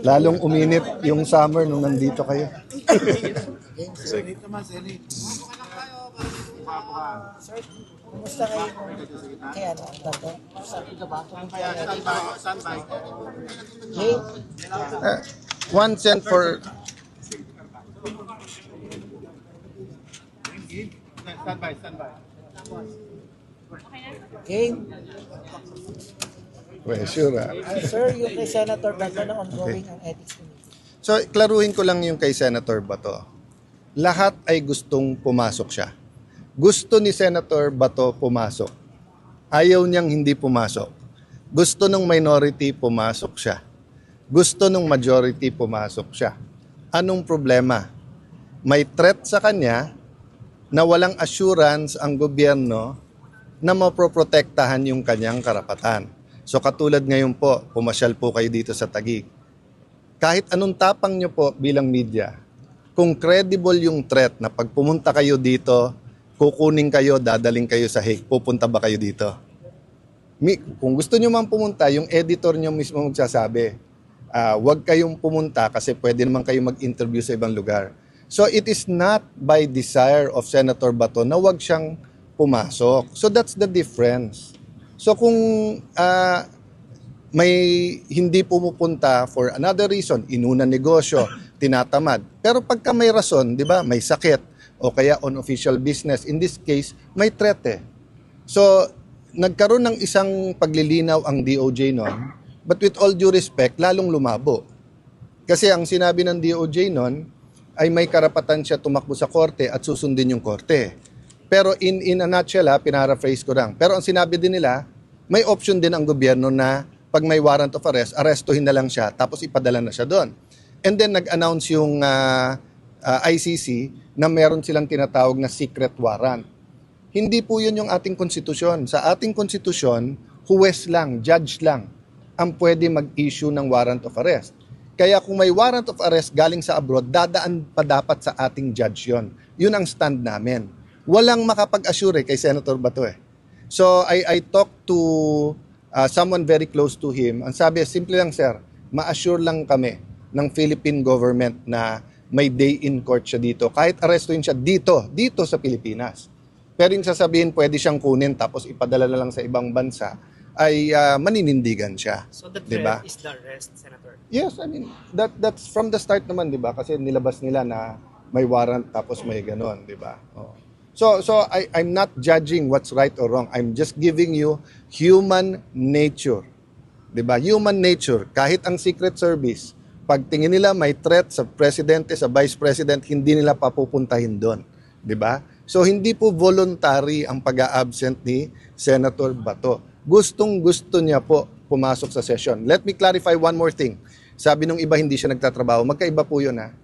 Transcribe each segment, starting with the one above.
Lalong uminit yung summer nung nandito kayo. Senate naman, Senate. Sir, kumusta kayo kaya dato? Standby. Jay, 1 cent for... Standby. Jay, Well, sure. sir, yung kay Senator Bato na ongoing ang ethics committee. So, klaruhin ko lang yung kay Senator Bato. Lahat ay gustong pumasok siya. Gusto ni Senator Bato pumasok. Ayaw niyang hindi pumasok. Gusto ng minority pumasok siya. Gusto ng majority pumasok siya. Anong problema? May threat sa kanya na walang assurance ang gobyerno na mapoprotektahan yung kanyang karapatan. So katulad ngayon po, pumasyal po kayo dito sa Taguig. Kahit anong tapang nyo po bilang media, kung credible yung threat na pag pumunta kayo dito, kukunin kayo, dadaling kayo sa Hague, pupunta ba kayo dito? Kung gusto nyo man pumunta, yung editor nyo mismo magsasabi, huwag kayong pumunta kasi pwede naman kayo mag-interview sa ibang lugar. So it is not by desire of Senator Bato na huwag siyang pumasok. So that's the difference. So kung may hindi pumupunta for another reason, inuna negosyo, tinatamad. Pero pagka may rason, di ba, may sakit o kaya on official business, in this case, may threat eh. So nagkaroon ng isang paglilinaw ang DOJ noon, but with all due respect, lalong lumabo. Kasi ang sinabi ng DOJ noon ay may karapatan siya tumakbo sa korte at susundin yung korte. Pero in a nutshell, pinaraphrase ko lang. Pero ang sinabi din nila, may option din ang gobyerno na pag may warrant of arrest, arestuhin na lang siya tapos ipadala na siya doon. And then nag-announce yung ICC na meron silang tinatawag na secret warrant. Hindi po yun yung ating konstitusyon. Sa ating konstitusyon, huwes lang, judge lang ang pwede mag-issue ng warrant of arrest. Kaya kung may warrant of arrest galing sa abroad, dadaan pa dapat sa ating judge yun. Yun ang stand namin. Walang makapag-assure kay Senator Bato eh. So I talked to someone very close to him. Ang sabi, simple lang sir, ma-assure lang kami ng Philippine government na may day in court siya dito. Kahit arestuhin siya dito sa Pilipinas. Pero yung sasabihin pwede siyang kunin tapos ipadala na lang sa ibang bansa, ay maninindigan siya. So the threat diba? is the arrest, Senator? Yes, I mean, that's from the start naman, di ba? Kasi nilabas nila na may warrant tapos may ganon, di ba? Oh. So I'm not judging what's right or wrong. I'm just giving you human nature. 'Di ba? Human nature. Kahit ang Secret Service, pag tingin nila may threat sa presidente, sa vice president, hindi nila papupuntahin doon, 'di ba? So hindi po voluntary ang pag-a-absent ni Senator Bato. Gustong-gusto niya po pumasok sa session. Let me clarify one more thing. Sabi nung iba hindi siya nagtatrabaho, magkaiba po 'yun ha.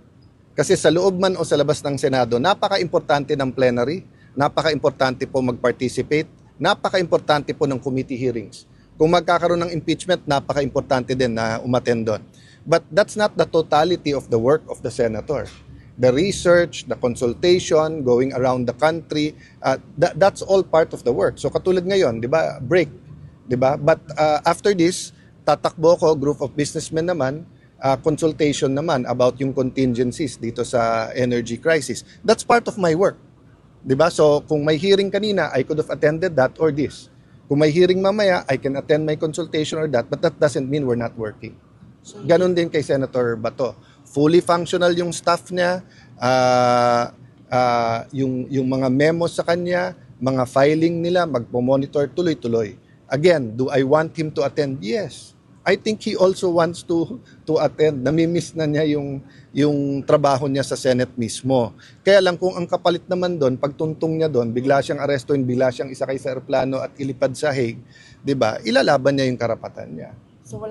Kasi sa loob man o sa labas ng Senado, napaka-importante ng plenary, napaka-importante po mag-participate, napaka-importante po ng committee hearings. Kung magkakaroon ng impeachment, napaka-importante din na umattend doon. But that's not the totality of the work of the senator. The research, the consultation, going around the country, that's all part of the work. So katulad ngayon, di ba, break, di ba? But after this, tatakbo ko, group of businessmen naman, consultation naman about yung contingencies dito sa energy crisis. That's part of my work. 'Di ba? So kung may hearing kanina, I could have attended that or this. Kung may hearing mamaya, I can attend my consultation or that, but that doesn't mean we're not working. Ganon din kay Senator Bato. Fully functional yung staff niya, yung mga memos sa kanya, mga filing nila, magpo-monitor tuloy-tuloy. Again, do I want him to attend? Yes. I think he also wants to attend. Namimiss na niya yung trabaho niya sa Senate mismo. Kaya lang kung ang kapalit naman doon, pagtuntong niya doon, bigla siyang arestuin, bigla siyang isakay sa eroplano at ilipad sa Hague, 'di ba? Ilalaban niya yung karapatan niya. So wala